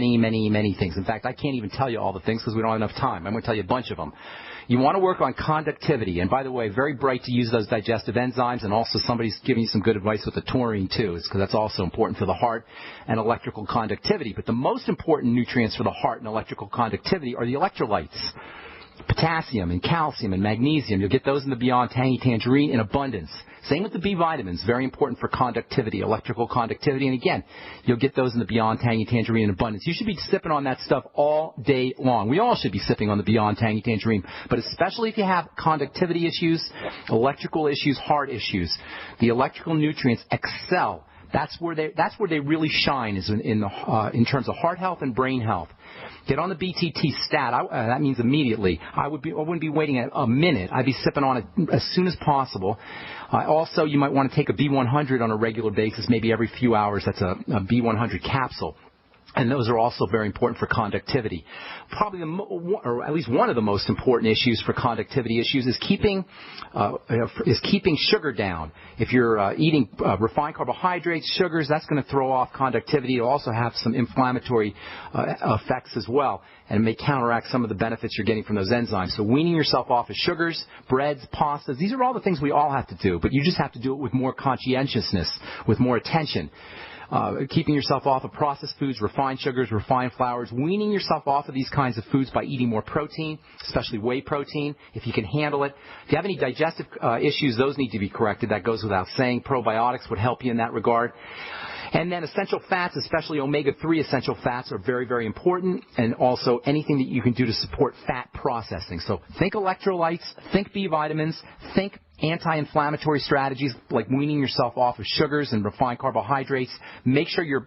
many things. In fact, I can't even tell you all the things because we don't have enough time. I'm going to tell you a bunch of them. You want to work on conductivity. And by the way, very bright to use those digestive enzymes. And also somebody's giving you some good advice with the taurine, too, because that's also important for the heart and electrical conductivity. But the most important nutrients for the heart and electrical conductivity are the electrolytes. Potassium and calcium and magnesium. You'll get those in the Beyond Tangy Tangerine in abundance. Same with the B vitamins, very important for conductivity, electrical conductivity. And again, you'll get those in the Beyond Tangy Tangerine in abundance. You should be sipping on that stuff all day long. We all should be sipping on the Beyond Tangy Tangerine, but especially if you have conductivity issues, electrical issues, heart issues. The electrical nutrients excel. That's where they really shine is in terms of heart health and brain health. Get on the BTT stat. That means immediately. I wouldn't be waiting a minute. I'd be sipping on it as soon as possible. Also, you might want to take a B100 on a regular basis, maybe every few hours. That's a B100 capsule. And those are also very important for conductivity. Probably, or at least one of the most important issues for conductivity issues is keeping sugar down. If you're eating refined carbohydrates, sugars, that's going to throw off conductivity. It'll also have some inflammatory effects as well, and may counteract some of the benefits you're getting from those enzymes. So weaning yourself off of sugars, breads, pastas, these are all the things we all have to do, but you just have to do it with more conscientiousness, with more attention. Keeping yourself off of processed foods, refined sugars, refined flours, weaning yourself off of these kinds of foods by eating more protein, especially whey protein, if you can handle it. If you have any digestive issues, those need to be corrected. That goes without saying. Probiotics would help you in that regard. And then essential fats, especially omega-3 essential fats, are very, very important, and also anything that you can do to support fat processing. So think electrolytes, think B vitamins, think anti-inflammatory strategies like weaning yourself off of sugars and refined carbohydrates. Make sure you're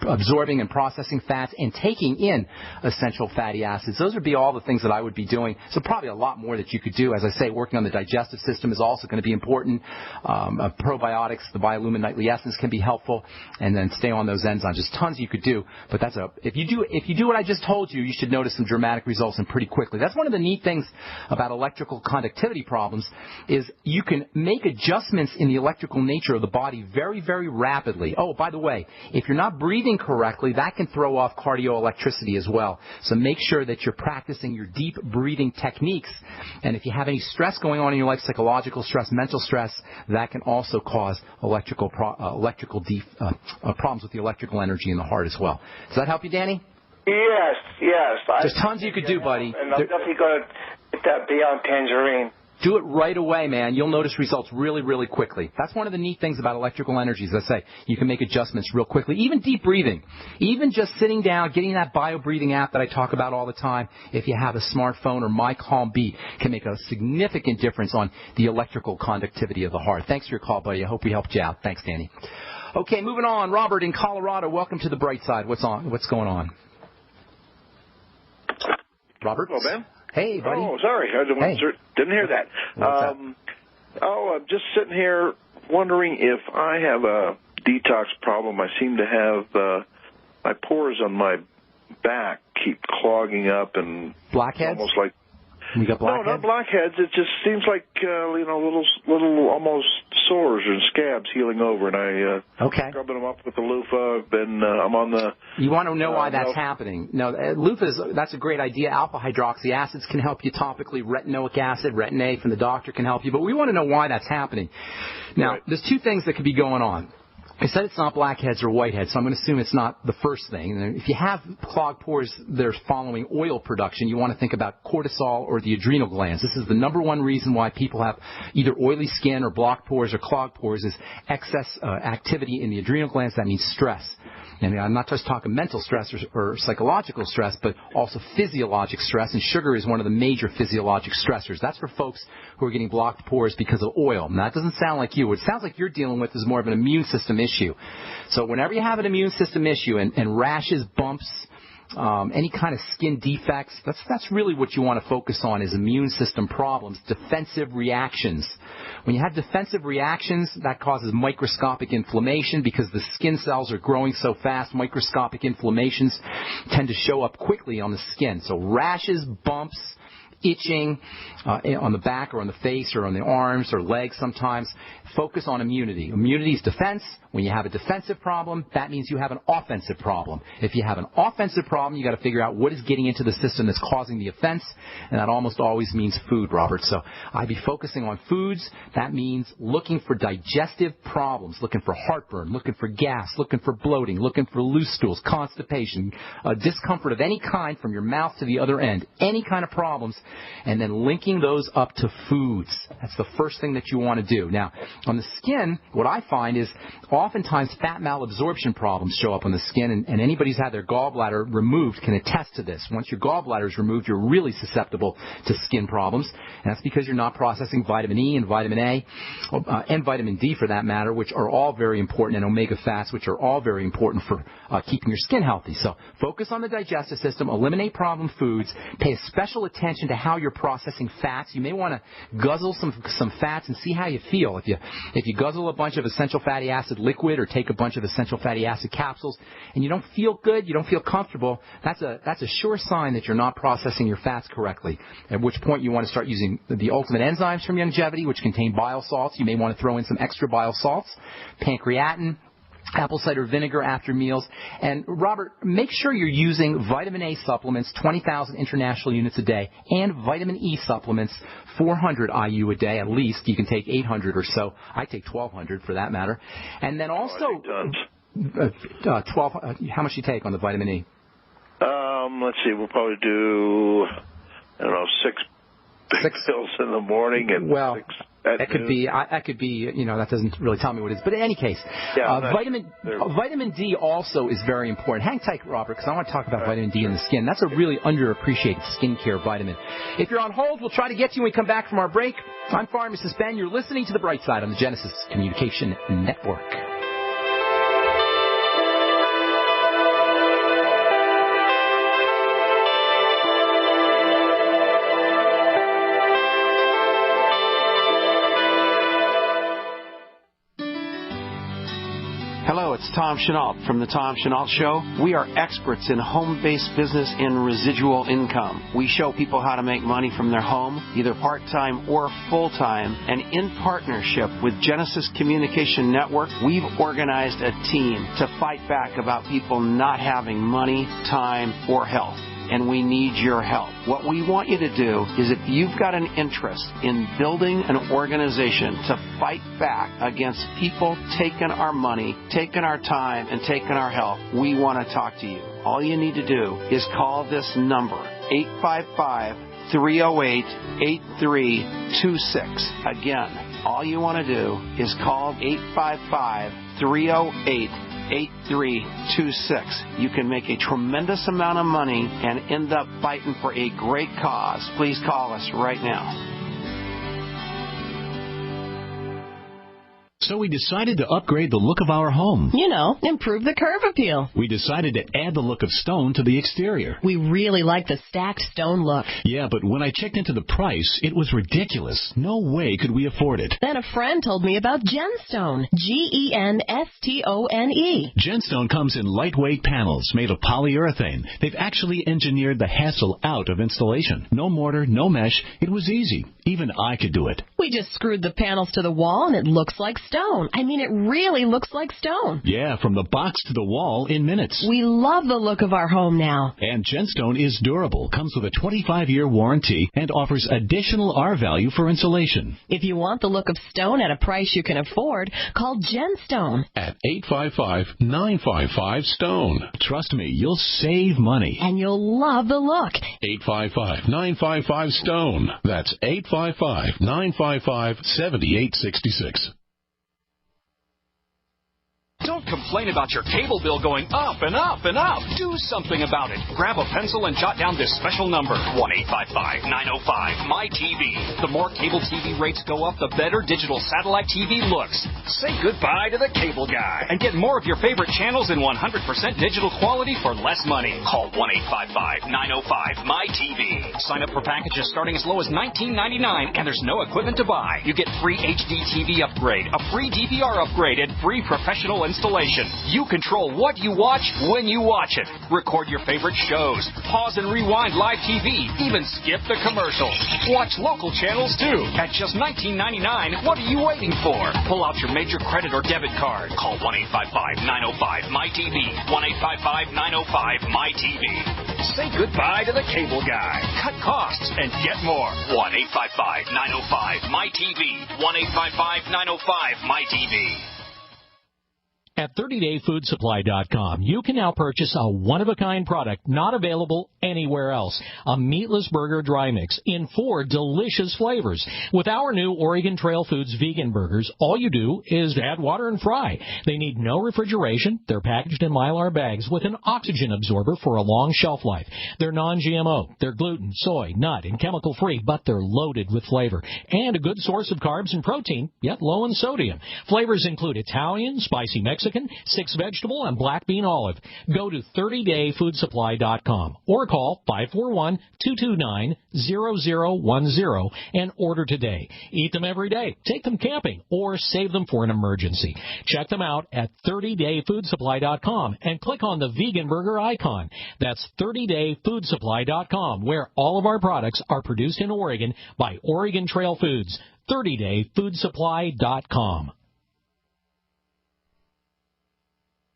absorbing and processing fats and taking in essential fatty acids. Those would be all the things that I would be doing. So probably a lot more that you could do. As I say, working on the digestive system is also going to be important. Probiotics, the Biolumin Nightly Essence can be helpful, and then stay on those enzymes. There's tons you could do, but if you do what I just told you, you should notice some dramatic results and pretty quickly. That's one of the neat things about electrical conductivity problems is you can make adjustments in the electrical nature of the body very, very rapidly. Oh, by the way, if you're not breathing correctly, that can throw off cardioelectricity as well. So make sure that you're practicing your deep breathing techniques. And if you have any stress going on in your life, psychological stress, mental stress, that can also cause problems with the electrical energy in the heart as well. Does that help you, Danny? Yes. There's tons you could do, buddy. And I'm definitely going to get that Beyond Tangerine. Do it right away, man. You'll notice results really, really quickly. That's one of the neat things about electrical energies. As I say, you can make adjustments real quickly. Even deep breathing. Even just sitting down, getting that bio-breathing app that I talk about all the time, if you have a smartphone or My Calm Beat, can make a significant difference on the electrical conductivity of the heart. Thanks for your call, buddy. I hope we helped you out. Thanks, Danny. Okay, moving on. Robert in Colorado, welcome to the Brightside. What's going on? Robert? Hello, Ben. Hey, buddy. Oh, sorry. I didn't hear that. I'm just sitting here wondering if I have a detox problem. I seem to have my pores on my back keep clogging up and blackheads? Almost like you got blackheads? No, not blackheads. It just seems like little almost sores and scabs healing over, and I scrubbing them up with the loofah. I'm on the. You want to know why that's happening? No, that's a great idea. Alpha hydroxy acids can help you topically. Retinoic acid, Retin A from the doctor can help you, but we want to know why that's happening. Now, there's two things that could be going on. I said it's not blackheads or whiteheads, so I'm going to assume it's not the first thing. If you have clogged pores that are following oil production, you want to think about cortisol or the adrenal glands. This is the number one reason why people have either oily skin or blocked pores or clogged pores is excess activity in the adrenal glands. That means stress. And I'm not just talking mental stress or psychological stress, but also physiologic stress. And sugar is one of the major physiologic stressors. That's for folks who are getting blocked pores because of oil. Now, that doesn't sound like you. What it sounds like you're dealing with is more of an immune system issue. So whenever you have an immune system issue and rashes, bumps, any kind of skin defects, that's really what you want to focus on is immune system problems, defensive reactions. When you have defensive reactions, that causes microscopic inflammation because the skin cells are growing so fast. Microscopic inflammations tend to show up quickly on the skin. So rashes, bumps, itching on the back or on the face or on the arms or legs sometimes, focus on immunity. Immunity is defense. When you have a defensive problem, that means you have an offensive problem. If you have an offensive problem, you got to figure out what is getting into the system that's causing the offense, and that almost always means food, Robert. So I'd be focusing on foods. That means looking for digestive problems, looking for heartburn, looking for gas, looking for bloating, looking for loose stools, constipation, discomfort of any kind from your mouth to the other end, any kind of problems, and then linking those up to foods. That's the first thing that you want to do. Now, on the skin, what I find is oftentimes fat malabsorption problems show up on the skin, and anybody who's had their gallbladder removed can attest to this. Once your gallbladder is removed, you're really susceptible to skin problems, and that's because you're not processing vitamin E and vitamin A, and vitamin D for that matter, which are all very important, and omega fats, which are all very important for keeping your skin healthy. So focus on the digestive system, eliminate problem foods, pay special attention to how you're processing fats. You may want to guzzle some fats and see how you feel. If you guzzle a bunch of essential fatty acid liquid or take a bunch of essential fatty acid capsules and you don't feel good, you don't feel comfortable, that's a sure sign that you're not processing your fats correctly, at which point you want to start using the ultimate enzymes from Youngevity, which contain bile salts. You may want to throw in some extra bile salts, pancreatin, apple cider vinegar after meals. And, Robert, make sure you're using vitamin A supplements, 20,000 international units a day, and vitamin E supplements, 400 IU a day at least. You can take 800 or so. I take 1,200 for that matter. And then also, 12. How much do you take on the vitamin E? Let's see. We'll probably do, I don't know, six pills in the morning and 6 at noon. That could be, that doesn't really tell me what it is. But in any case, vitamin D also is very important. Hang tight, Robert, because I want to talk about vitamin D in the skin. That's a really underappreciated skincare vitamin. If you're on hold, we'll try to get to you when we come back from our break. I'm Pharmacist Ben. You're listening to the Brightside on the Genesis Communication Network. Hello, it's Tom Chenault from The Tom Chenault Show. We are experts in home-based business and residual income. We show people how to make money from their home, either part-time or full-time. And in partnership with Genesis Communication Network, we've organized a team to fight back about people not having money, time, or health. And we need your help. What we want you to do is, if you've got an interest in building an organization to fight back against people taking our money, taking our time, and taking our health, we want to talk to you. All you need to do is call this number, 855-308-8326. Again, all you want to do is call 855-308-8326. You can make a tremendous amount of money and end up fighting for a great cause. Please call us right now. So we decided to upgrade the look of our home. Improve the curb appeal. We decided to add the look of stone to the exterior. We really like the stacked stone look. Yeah, but when I checked into the price, it was ridiculous. No way could we afford it. Then a friend told me about Genstone. Genstone. Genstone comes in lightweight panels made of polyurethane. They've actually engineered the hassle out of installation. No mortar, no mesh. It was easy. Even I could do it. We just screwed the panels to the wall and it looks like stone. I mean, it really looks like stone. Yeah, from the box to the wall in minutes. We love the look of our home now. And Genstone is durable, comes with a 25-year warranty, and offers additional R value for insulation. If you want the look of stone at a price you can afford, call Genstone at 855-955-STONE. Trust me, you'll save money. And you'll love the look. 855-955-STONE. That's 855-955-7866. Don't complain about your cable bill going up and up and up. Do something about it. Grab a pencil and jot down this special number, 1-855-905-MY-TV. The more cable TV rates go up, the better digital satellite TV looks. Say goodbye to the cable guy and get more of your favorite channels in 100% digital quality for less money. Call 1-855-905-MY-TV. Sign up for packages starting as low as $19.99, and there's no equipment to buy. You get free HD TV upgrade, a free DVR upgrade, and free professional installation. You control what you watch when you watch it. Record your favorite shows. Pause and rewind live TV. Even skip the commercials. Watch local channels too. At just $19.99, what are you waiting for? Pull out your major credit or debit card. Call 1-855-905-MyTV. 1-855-905-MyTV. Say goodbye to the cable guy. Cut costs and get more. 1-855-905-MyTV. 1-855-905-MyTV. At 30dayfoodsupply.com, you can now purchase a one-of-a-kind product not available anywhere else. A meatless burger dry mix in 4 delicious flavors. With our new Oregon Trail Foods vegan burgers, all you do is add water and fry. They need no refrigeration. They're packaged in Mylar bags with an oxygen absorber for a long shelf life. They're non-GMO. They're gluten, soy, nut, and chemical-free, but they're loaded with flavor. And a good source of carbs and protein, yet low in sodium. Flavors include Italian, spicy Mexican, 6 vegetable, and black bean olive. Go to 30dayfoodsupply.com or call 541-229-0010 and order today. Eat them every day, take them camping, or save them for an emergency. Check them out at 30dayfoodsupply.com and click on the vegan burger icon. That's 30dayfoodsupply.com, where all of our products are produced in Oregon by Oregon Trail Foods. 30dayfoodsupply.com.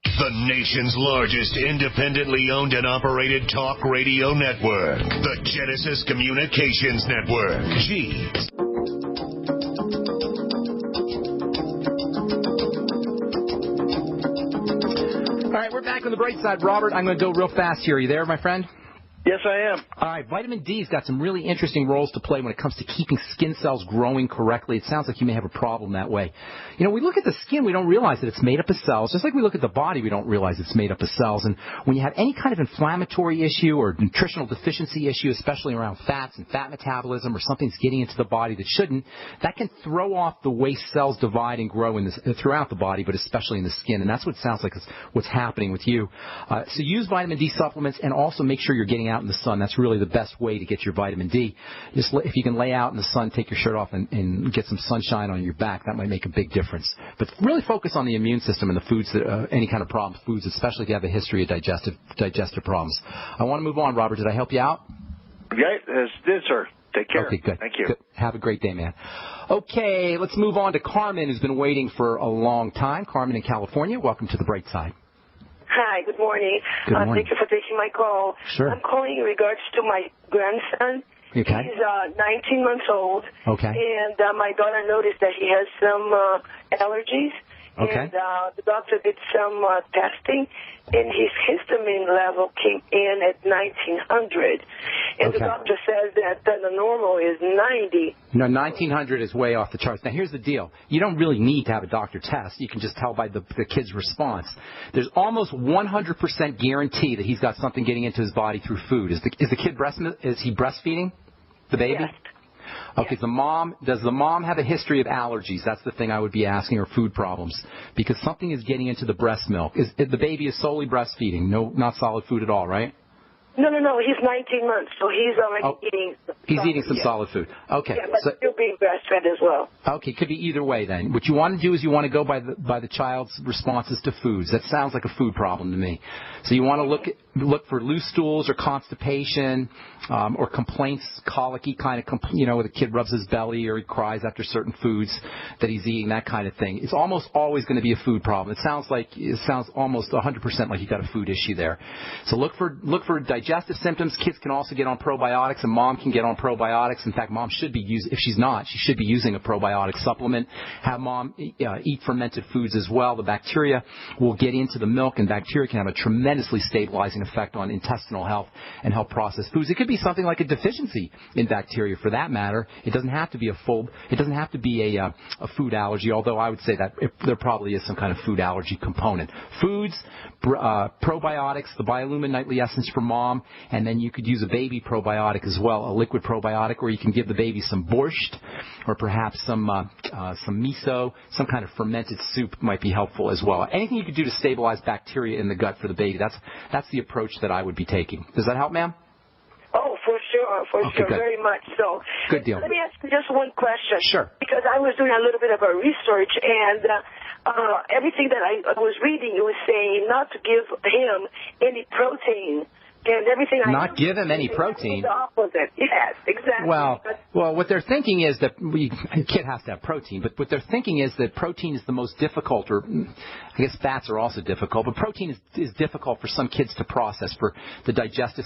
The nation's largest independently owned and operated talk radio network. The Genesis Communications Network. G. All right, we're back on the bright side. Robert, I'm going to go real fast here. Are you there, my friend? Yes, I am. All right, vitamin D's got some really interesting roles to play when it comes to keeping skin cells growing correctly. It sounds like you may have a problem that way. You know, we look at the skin, we don't realize that it's made up of cells. Just like we look at the body, we don't realize it's made up of cells. And when you have any kind of inflammatory issue or nutritional deficiency issue, especially around fats and fat metabolism, or something's getting into the body that shouldn't, that can throw off the way cells divide and grow throughout the body, but especially in the skin. And that's what it sounds like is what's happening with you. So use vitamin D supplements, and also make sure you're getting out in the sun. That's really the best way to get your vitamin D. Just if you can lay out in the sun, take your shirt off, and get some sunshine on your back, that might make a big difference. But really focus on the immune system and the foods that any kind of problems, foods, especially if you have a history of digestive problems. I want to move on, Robert. Did I help you out? Yeah, it did, sir. Take care. Okay, good. Thank you. Good. Have a great day, man. Okay, let's move on to Carmen, who's been waiting for a long time. Carmen in California, welcome to the bright side. Hi, good morning. Good morning. Thank you for taking my call. Sure. I'm calling in regards to my grandson. Okay. He's 19 months old. Okay. And my daughter noticed that he has some allergies. Okay. And the doctor did some testing, and his histamine level came in at 1900. And Okay. the doctor says that the normal is 90. No, 1900 is way off the charts. Now, here's the deal. You don't really need to have a doctor test. You can just tell by the kid's response. There's almost 100% guarantee that he's got something getting into his body through food. Is the kid breastfeeding? The baby? Yes. Okay, does the mom have a history of allergies? That's the thing I would be asking, or food problems, because something is getting into the breast milk. The baby is solely breastfeeding, no, not solid food at all, right? No. He's 19 months, so he's already eating. He's eating some solid food. Okay. Yeah, but still being breastfed as well. Okay, could be either way then. What you want to do is you want to go by the child's responses to foods. That sounds like a food problem to me. So you want to look for loose stools or constipation, or complaints, colicky kind of, where the kid rubs his belly or he cries after certain foods that he's eating, that kind of thing. It's almost always going to be a food problem. It sounds almost 100% like you've got a food issue there. So look for digestive symptoms. Kids can also get on probiotics, and mom can get on probiotics. In fact, mom should be if she's not, she should be using a probiotic supplement. Have mom eat fermented foods as well. The bacteria will get into the milk, and bacteria can have a tremendously stabilizing effect on intestinal health and help process foods. It could be something like a deficiency in bacteria, for that matter. It doesn't have to be a food allergy, although I would say that there probably is some kind of food allergy component. Foods, probiotics, the Biolumin Nightly Essence for mom, and then you could use a baby probiotic as well, a liquid probiotic, or you can give the baby some borscht, or perhaps some miso, some kind of fermented soup might be helpful as well. Anything you could do to stabilize bacteria in the gut for the baby, that's the approach that I would be taking. Does that help, ma'am? Oh, for sure, Good. very much so. Good deal. Let me ask you just one question. Sure. Because I was doing a little bit of a research, and everything that I was reading, it was saying not to give him any protein. And everything not give him any protein. The opposite. Yes, exactly. Well, what they're thinking is that a kid has to have protein, but what they're thinking is that protein is the most difficult, or I guess fats are also difficult, but protein is difficult for some kids to process for the digestive